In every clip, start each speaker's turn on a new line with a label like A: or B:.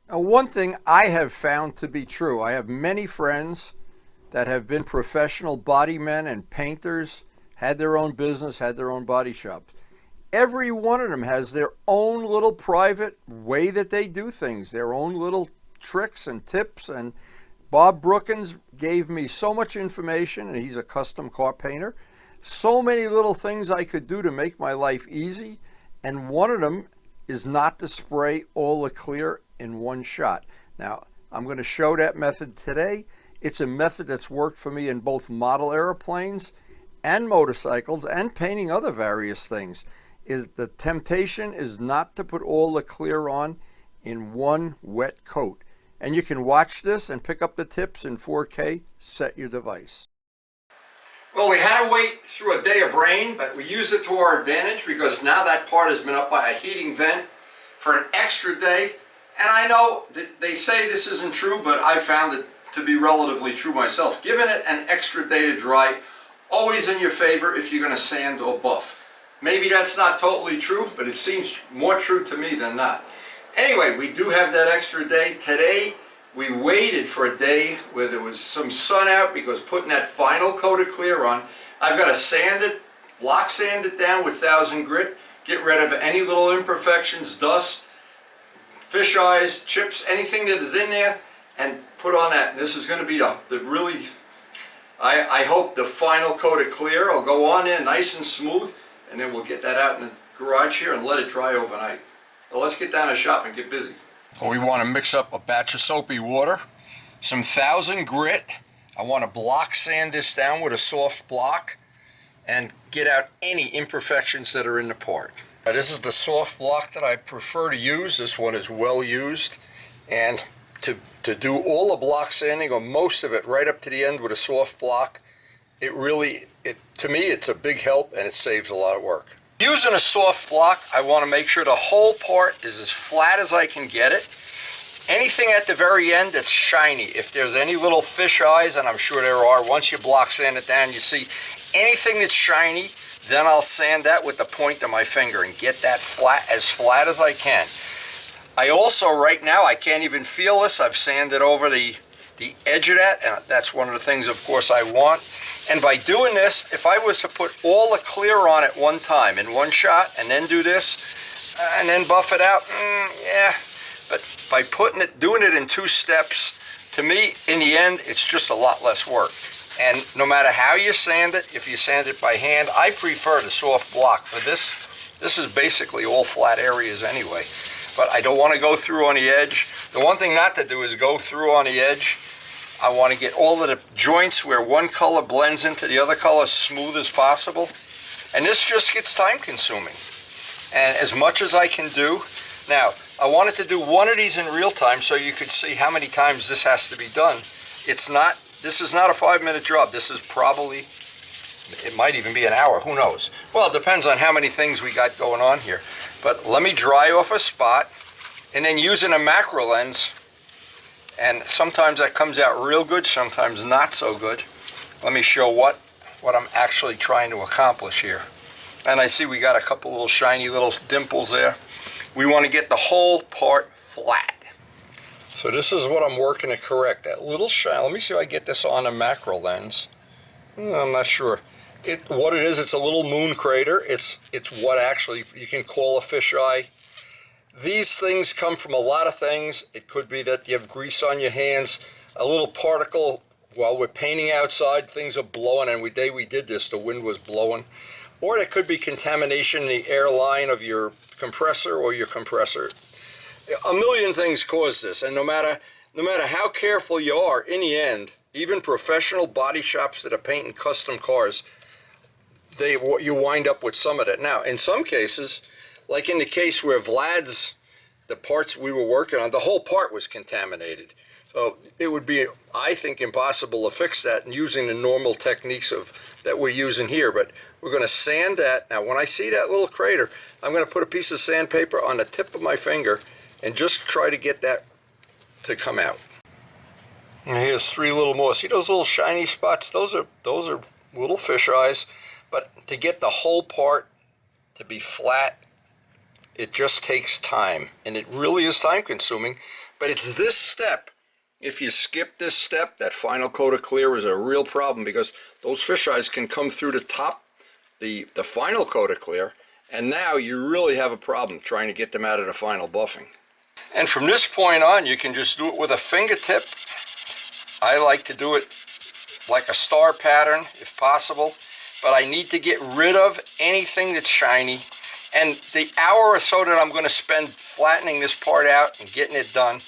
A: Now, one thing I have found to be true, I have many friends that have been professional body men and painters, had their own business, had their own body shops. Every one of them has their own little private way that they do things, their own little tricks and tips. And Bob Brookins gave me so much information, and he's a custom car painter. So many little things I could do to make my life easy. And one of them is not to spray all the clear in one shot. Now, I'm going to show that method today. It's a method that's worked for me in both model airplanes and motorcycles and painting other various things. Is the temptation is not to put all the clear on in one wet coat. And you can watch this and pick up the tips in 4K. Set your device. Well, we had to wait through a day of rain, but we used it to our advantage because now that part has been up by a heating vent for an extra day. And I know that they say this isn't true, but I found it to be relatively true myself. Giving it an extra day to dry, always in your favor if you're going to sand or buff. Maybe that's not totally true, but it seems more true to me than not. Anyway, we do have that extra day. Today, we waited for a day where there was some sun out because putting that final coat of clear on, I've got to sand it, block sand it down with 1000 grit, get rid of any little imperfections, dust, fish eyes, chips, anything that is in there, and put on that. And this is going to be the really, I hope the final coat of clear will go on there nice and smooth, and then we'll get that out in the garage here and let it dry overnight. Well, let's get down to the shop and get busy. We want to mix up a batch of soapy water, some 1000 grit. I want to block sand this down with a soft block and get out any imperfections that are in the part. Now, this is the soft block that I prefer to use. This one is well used, and to do all the block sanding or most of it right up to the end with a soft block, to me it's a big help and it saves a lot of work. Using a soft block, I want to make sure the whole part is as flat as I can get it. Anything at the very end that's shiny, if there's any little fish eyes, and I'm sure there are, once you block sand it down, you see anything that's shiny, then I'll sand that with the point of my finger and get that as flat as I can. I also, right now, I can't even feel this. I've sanded over the edge of that, and that's one of the things, of course, I want. And by doing this, if I was to put all the clear on at one time in one shot and then do this and then buff it out, yeah. But by doing it in 2 steps, to me, in the end, it's just a lot less work. And no matter how you sand it, if you sand it by hand, I prefer the soft block for this. This is basically all flat areas anyway. But I don't want to go through on the edge. The one thing not to do is go through on the edge. I want to get all of the joints where one color blends into the other color as smooth as possible. And this just gets time consuming. And as much as I can do. Now, I wanted to do one of these in real time so you could see how many times this has to be done. This is not a 5-minute job. This is probably, it might even be an hour, who knows? Well, it depends on how many things we got going on here. But let me dry off a spot, and then using a macro lens, and sometimes that comes out real good, sometimes not so good. Let me show what I'm actually trying to accomplish here. And I see we got a couple little shiny little dimples there. We want to get the whole part flat. So this is what I'm working to correct. That little shine, let me see if I get this on a macro lens. I'm not sure. What it is, it's a little moon crater. It's what actually you can call a fisheye. These things come from a lot of things. It could be that you have grease on your hands, a little particle while we're painting outside, things are blowing, and the day we did this, the wind was blowing. Or it could be contamination in the air line of your compressor or your compressor. A million things cause this, and no matter how careful you are, in the end, even professional body shops that are painting custom cars, you wind up with some of that. Now, in some cases, like in the case where the parts we were working on, the whole part was contaminated. So it would be, I think, impossible to fix that using the normal techniques that we're using here. But we're going to sand that. Now, when I see that little crater, I'm going to put a piece of sandpaper on the tip of my finger and just try to get that to come out. And here's 3 little more. See those little shiny spots? Those are little fish eyes. But to get the whole part to be flat It just takes time, and it really is time consuming, but it's this step. If you skip this step, that final coat of clear is a real problem, because those fish eyes can come through the top, the final coat of clear, and now you really have a problem trying to get them out of the final buffing. And from this point on, you can just do it with a fingertip. I like to do it like a star pattern if possible, but I need to get rid of anything that's shiny. And the hour or so that I'm going to spend flattening this part out and getting it done,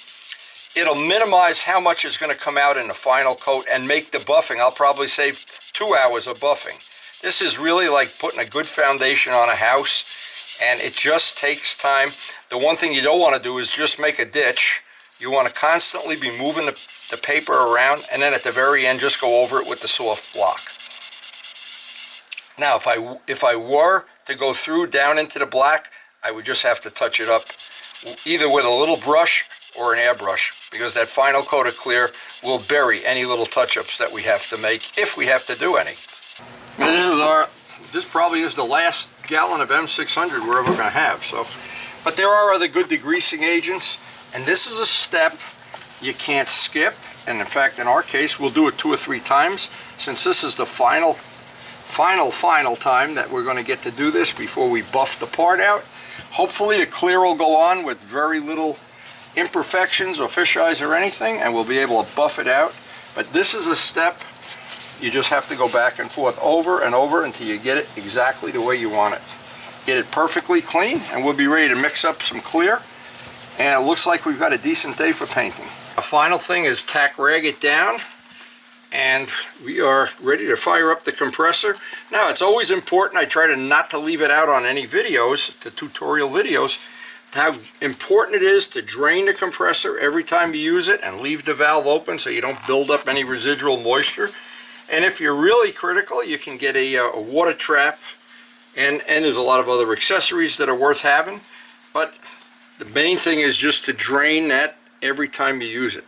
A: it'll minimize how much is going to come out in the final coat and make the buffing. I'll probably save 2 hours of buffing. This is really like putting a good foundation on a house, and it just takes time. The one thing you don't want to do is just make a ditch. You want to constantly be moving the paper around, and then at the very end just go over it with the soft block. Now if I were to go through down into the black, I would just have to touch it up either with a little brush or an airbrush, because that final coat of clear will bury any little touch-ups that we have to make, if we have to do any. This probably is the last gallon of M600 we're ever going to have. But there are other good degreasing agents, and this is a step you can't skip. And in fact, in our case, we'll do it 2 or 3 times, since this is the final time that we're going to get to do this before we buff the part out. Hopefully the clear will go on with very little imperfections or fish eyes or anything, and we'll be able to buff it out. But this is a step you just have to go back and forth over and over until you get it exactly the way you want it. Get it perfectly clean, and we'll be ready to mix up some clear, and it looks like we've got a decent day for painting. The final thing is tack rag it down, and we are ready to fire up the compressor. Now, it's always important, I try not to leave it out on any videos, the tutorial videos, how important it is to drain the compressor every time you use it and leave the valve open so you don't build up any residual moisture. And if you're really critical, you can get a water trap, and there's a lot of other accessories that are worth having, but the main thing is just to drain that every time you use it.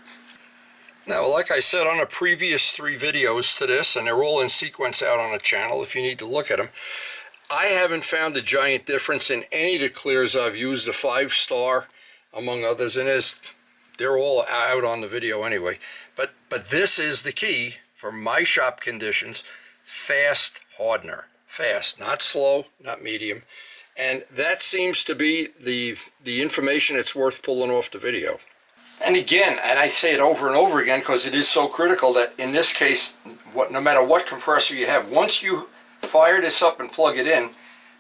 A: Now, like I said on the previous 3 videos to this, and they're all in sequence out on the channel if you need to look at them, I haven't found a giant difference in any of the clears I've used, the 5-star among others, and they're all out on the video anyway. But this is the key for my shop conditions: fast hardener. Fast, not slow, not medium. And that seems to be the information that's worth pulling off the video. And again, and I say it over and over again because it is so critical, that in this case, no matter what compressor you have, once you fire this up and plug it in,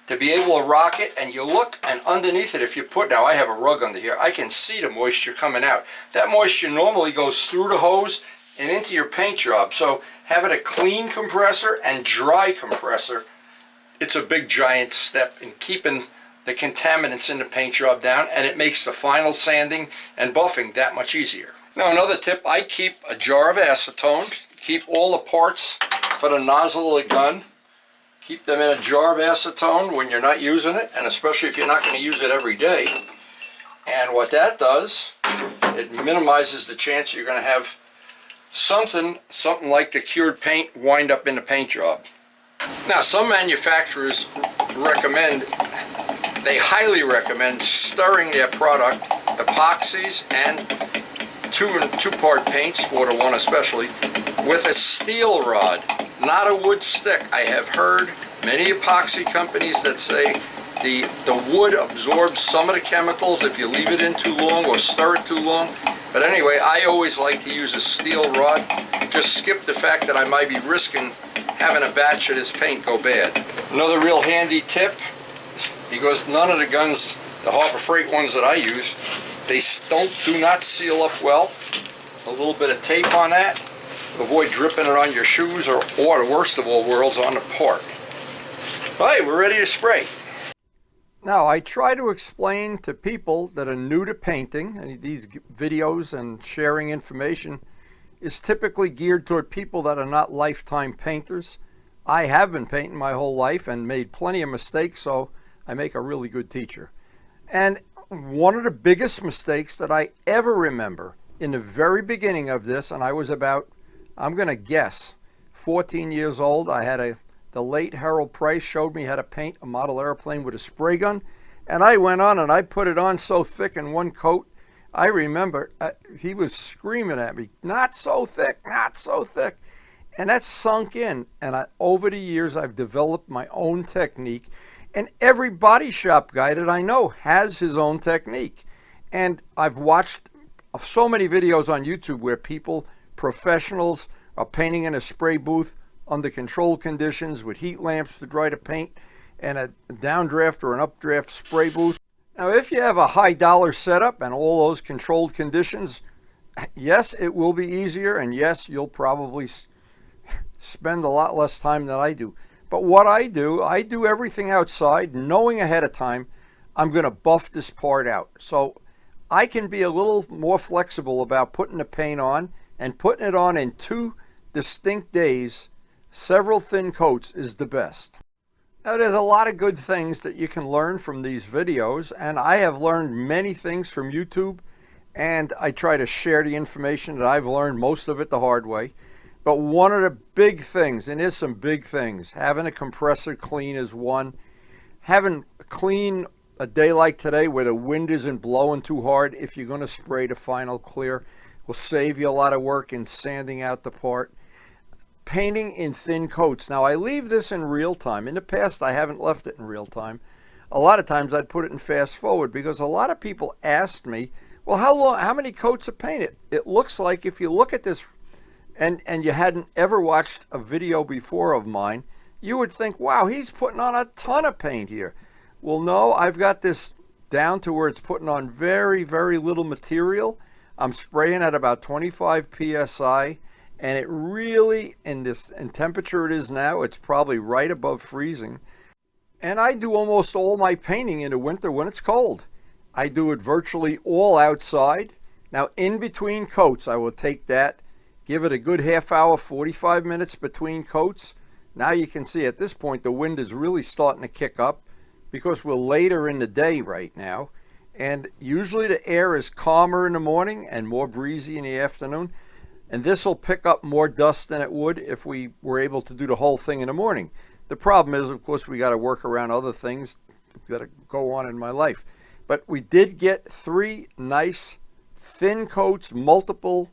A: to be able to rock it, and you look, and underneath it, if you put, now I have a rug under here, I can see the moisture coming out. That moisture normally goes through the hose and into your paint job. So having a clean compressor and dry compressor, it's a big giant step in keeping the contaminants in the paint job down, and it makes the final sanding and buffing that much easier. Now, another tip, I keep a jar of acetone, keep all the parts for the nozzle of the gun, keep them in a jar of acetone when you're not using it, and especially if you're not going to use it every day. And what that does, it minimizes the chance you're going to have something like the cured paint wind up in the paint job. Now, some manufacturers recommend, they highly recommend stirring their product, epoxies and two-part paints, 4-to-1 especially, with a steel rod, not a wood stick. I have heard many epoxy companies that say the wood absorbs some of the chemicals if you leave it in too long or stir it too long. But anyway, I always like to use a steel rod. Just skip the fact that I might be risking having a batch of this paint go bad. Another real handy tip, because none of the guns, the Harbor Freight ones that I use, they do not seal up well. A little bit of tape on that to avoid dripping it on your shoes, or the worst of all worlds, on the part. All right, we're ready to spray. Now, I try to explain to people that are new to painting, and these videos and sharing information is typically geared toward people that are not lifetime painters. I have been painting my whole life and made plenty of mistakes, so I make a really good teacher. And one of the biggest mistakes that I ever remember in the very beginning of this, and I was about, I'm going to guess, 14 years old. I had the late Harold Price showed me how to paint a model airplane with a spray gun, And I went on and I put it on so thick in one coat. I remember he was screaming at me, not so thick, not so thick. And that sunk in. And over the years, I've developed my own technique. And every body shop guy that I know has his own technique. And I've watched so many videos on YouTube where people, professionals, are painting in a spray booth under controlled conditions with heat lamps to dry the paint and a downdraft or an updraft spray booth. Now, if you have a high dollar setup and all those controlled conditions, yes, it will be easier, and yes, you'll probably spend a lot less time than I do. But what I do everything outside, knowing ahead of time I'm going to buff this part out. So I can be a little more flexible about putting the paint on, and putting it on in 2 distinct days, several thin coats, is the best. Now, there's a lot of good things that you can learn from these videos, and I have learned many things from YouTube, and I try to share the information that I've learned, most of it the hard way. But one of the big things, and there's some big things, having a compressor clean is one. Having clean a day like today where the wind isn't blowing too hard, if you're going to spray the final clear, will save you a lot of work in sanding out the part. Painting in thin coats. Now, I leave this in real time. In the past, I haven't left it in real time. A lot of times I'd put it in fast forward because a lot of people asked me, well, how many coats of paint? It looks like, if you look at this and you hadn't ever watched a video before of mine, you would think, wow, he's putting on a ton of paint here. Well, no, I've got this down to where it's putting on very, very little material. I'm spraying at about 25 psi. And it really, in temperature it is now, it's probably right above freezing. And I do almost all my painting in the winter when it's cold. I do it virtually all outside. Now, in between coats, I will take that, give it a good half hour, 45 minutes between coats. Now you can see at this point the wind is really starting to kick up because we're later in the day right now. And usually the air is calmer in the morning and more breezy in the afternoon. And this will pick up more dust than it would if we were able to do the whole thing in the morning. The problem is, of course, we got to work around other things that go on in my life. But we did get 3 nice thin coats, multiple,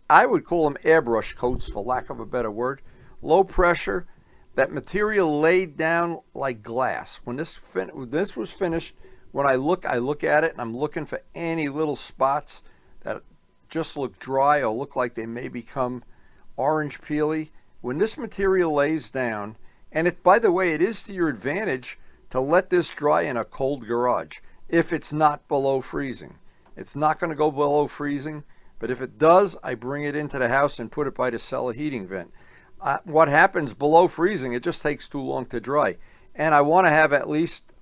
A: I would call them airbrush coats for lack of a better word, low pressure. That material laid down like glass. When this was finished, when I look at it and I'm looking for any little spots that just look dry or look like they may become orange peely. When this material lays down, and it, by the way, it is to your advantage to let this dry in a cold garage if it's not below freezing. It's not going to go below freezing, but if it does, I bring it into the house and put it by the cellar heating vent. What happens below freezing, it just takes too long to dry. And I want to have at least,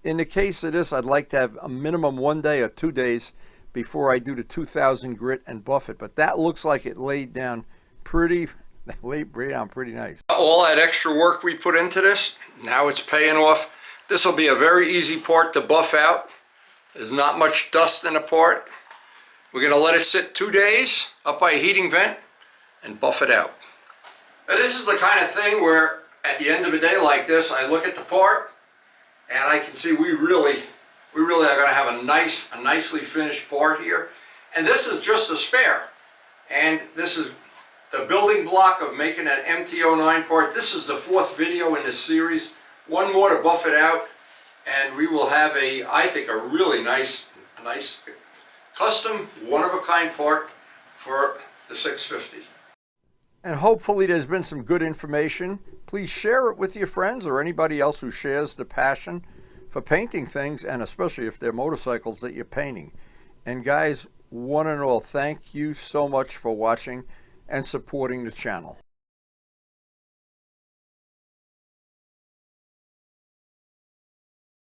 A: in the case of this, I'd like to have a minimum 1 day or 2 days before I do the 2000 grit and buff it. But that looks like it laid down pretty nice. All that extra work we put into this, now it's paying off. This will be a very easy part to buff out. There's not much dust in the part. We're going to let it sit 2 days up by a heating vent and buff it out. Now, this is the kind of thing where at the end of a day like this, I look at the part and I can see we really are going to have a nicely finished part here. And this is just a spare. And this is the building block of making that MT-09 part. This is the 4th video in this series. 1 more to buff it out, and we will have I think a really nice custom, one-of-a-kind part for the 650. And hopefully there's been some good information. Please share it with your friends or anybody else who shares the passion for painting things, and especially if they're motorcycles that you're painting. And guys, one and all, thank you so much for watching and supporting the channel.